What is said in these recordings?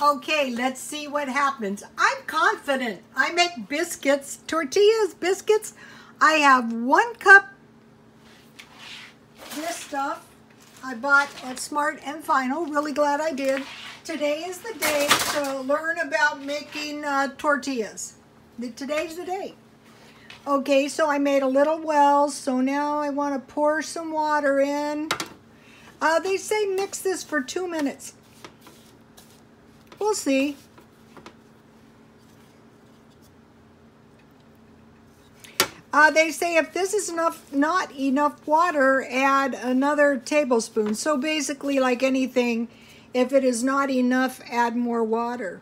Okay, let's see what happens. I'm confident. I make biscuits, tortillas, biscuits. I have 1 cup this stuff I bought at Smart and Final. Really glad I did. Today is the day to learn about making tortillas. Today's the day. Okay, so I made a little well, so now I want to pour some water in. They say mix this for 2 minutes. We'll see. They say if this is not enough water, add another tablespoon. So basically, like anything, if it is not enough, add more water.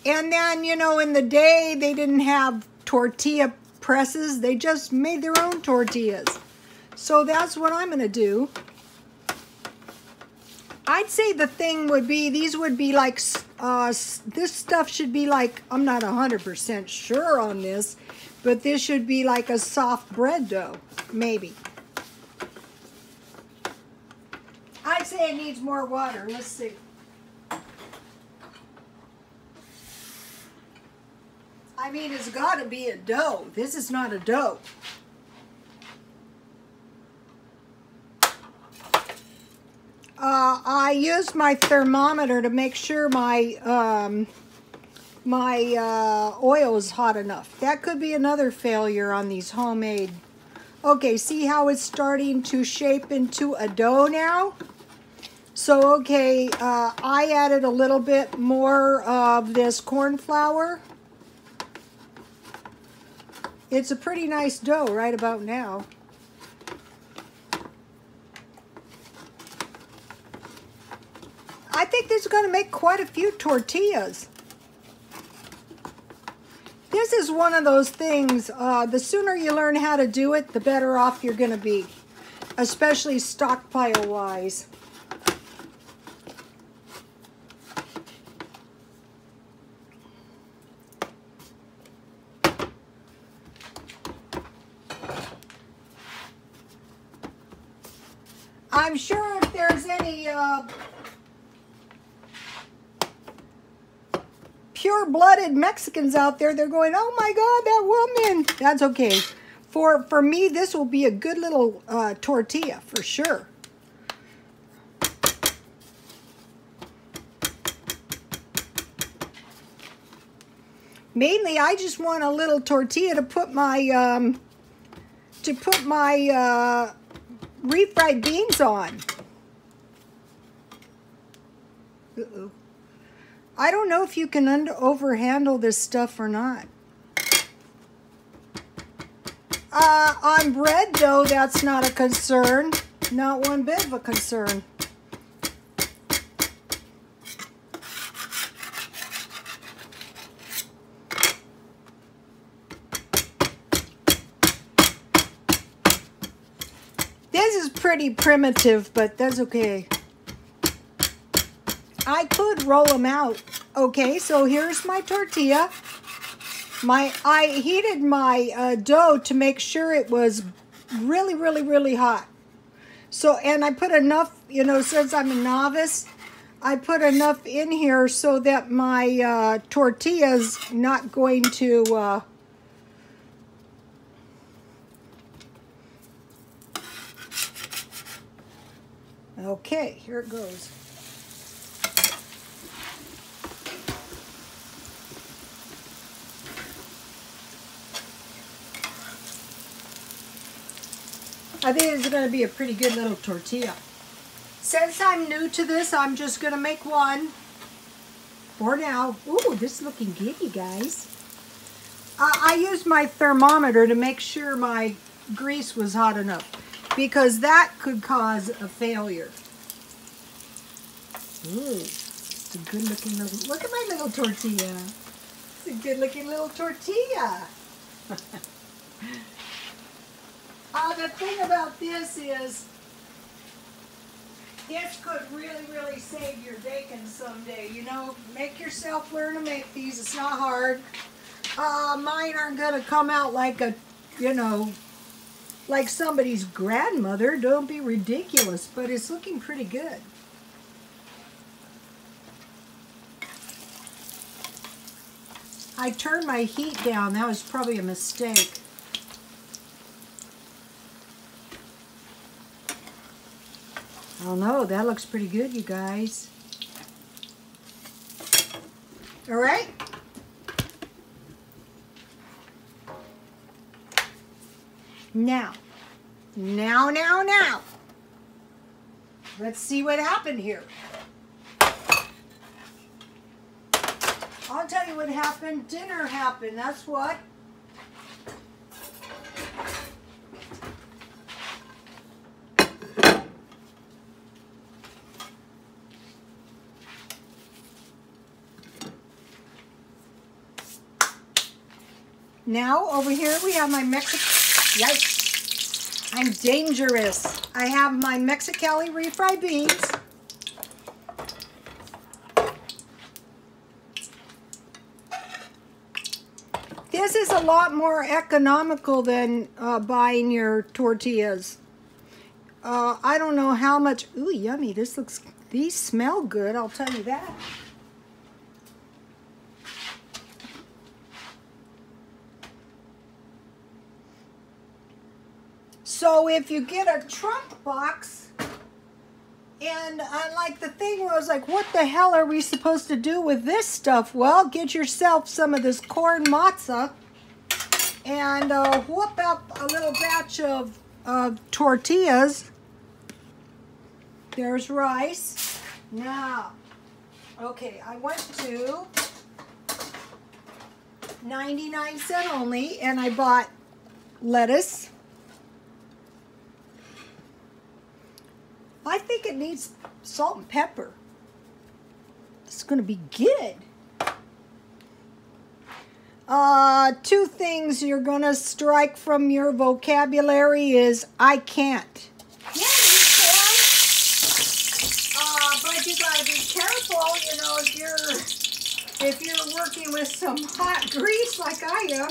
And then, you know, in the day, they didn't have tortilla presses. They just made their own tortillas. So that's what I'm going to do. I'd say the thing would be, these would be like, this stuff should be like, I'm not 100% sure on this, but this should be like a soft bread dough, maybe. I'd say it needs more water. Let's see. I mean, it's got to be a dough. This is not a dough. I used my thermometer to make sure my oil is hot enough. That could be another failure on these homemade. Okay, see how it's starting to shape into a dough now? So, okay, I added a little bit more of this corn flour. It's a pretty nice dough right about now. I think this is going to make quite a few tortillas. This is one of those things, the sooner you learn how to do it, the better off you're going to be, especially stockpile-wise. I'm sure if there's any pure-blooded Mexicans out there, they're going, oh my God, that woman. That's okay. For me, this will be a good little tortilla for sure. Mainly, I just want a little tortilla to put my refried beans on. Uh-oh. I don't know if you can overhandle this stuff or not. On bread dough, that's not a concern. Not one bit of a concern. This is pretty primitive, but that's okay. I could roll them out. Okay, so here's my tortilla. I heated my dough to make sure it was really, really, really hot. So, and I put enough, you know, since I'm a novice, I put enough in here so that my tortilla's not going to... Okay, here it goes. I think it's going to be a pretty good little tortilla. Since I'm new to this, I'm just going to make one for now. Ooh, this is looking good, you guys. I used my thermometer to make sure my grease was hot enough, because that could cause a failure. Ooh, it's a good looking little, look at my little tortilla. It's a good looking little tortilla. The thing about this is, this could really, really save your bacon someday. You know, make yourself learn to make these. It's not hard. Mine aren't going to come out like a, you know, like somebody's grandmother. Don't be ridiculous, but it's looking pretty good. I turned my heat down. That was probably a mistake. Oh no, that looks pretty good, you guys. All right. Now. Let's see what happened here. I'll tell you what happened. Dinner happened, that's what. Now, over here we have my Yikes. I'm dangerous. I have my Mexicali refried beans. This is a lot more economical than buying your tortillas. I don't know how much. Ooh, yummy. These smell good, I'll tell you that. So if you get a trunk box, and like the thing was like, what the hell are we supposed to do with this stuff? Well, get yourself some of this corn matzah and whoop up a little batch of tortillas. There's rice. Now, okay, I went to 99¢ only, and I bought lettuce. I think it needs salt and pepper. It's going to be good. Two things you're going to strike from your vocabulary is I can't. Yeah, you can. But you got to be careful, you know, if you're working with some hot grease like I am.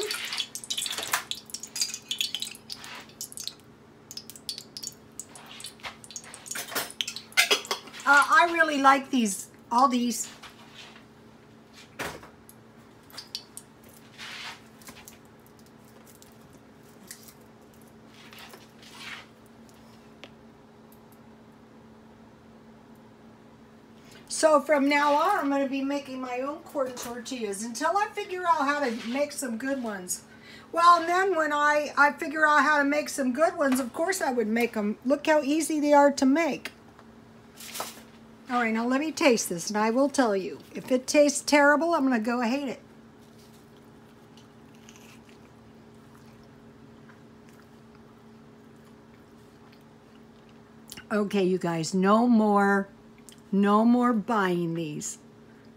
I really like all these. So from now on, I'm going to be making my own corn tortillas until I figure out how to make some good ones. Well, and then when I figure out how to make some good ones, of course I would make them. Look how easy they are to make. All right, now let me taste this, and I will tell you. If it tastes terrible, I'm going to go hate it. Okay, you guys, no more buying these.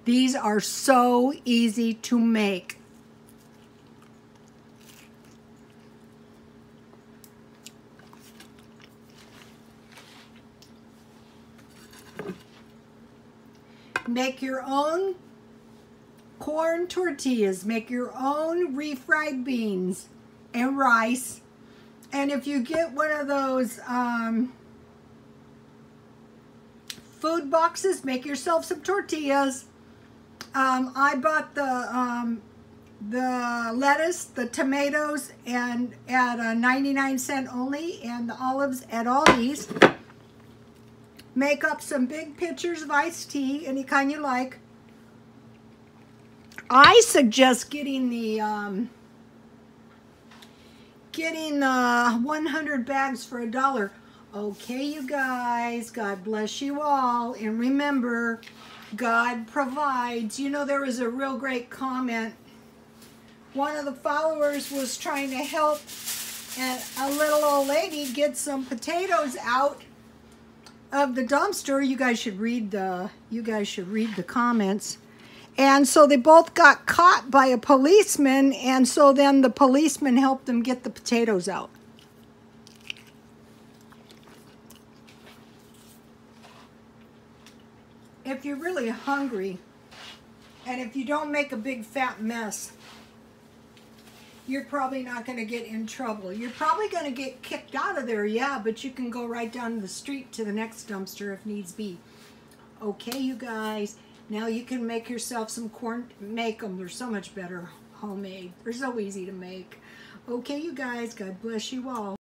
These are so easy to make. Make your own corn tortillas. Make your own refried beans and rice. And if you get one of those food boxes, make yourself some tortillas. I bought the lettuce, the tomatoes, and at 99¢ only, and the olives at Aldi's. Make up some big pitchers of iced tea, any kind you like. I suggest getting the 100 bags for $1. Okay, you guys, God bless you all, and remember, God provides. You know, there was a real great comment. One of the followers was trying to help a little old lady get some potatoes out of the dumpster. You guys should read the comments. And so they both got caught by a policeman, and so then the policeman helped them get the potatoes out. If you're really hungry, and if you don't make a big fat mess, you're probably not going to get in trouble. You're probably going to get kicked out of there, yeah, but you can go right down the street to the next dumpster if needs be. Okay, you guys, Now you can make yourself some corn, make them. They're so much better homemade. They're so easy to make. Okay, you guys, God bless you all.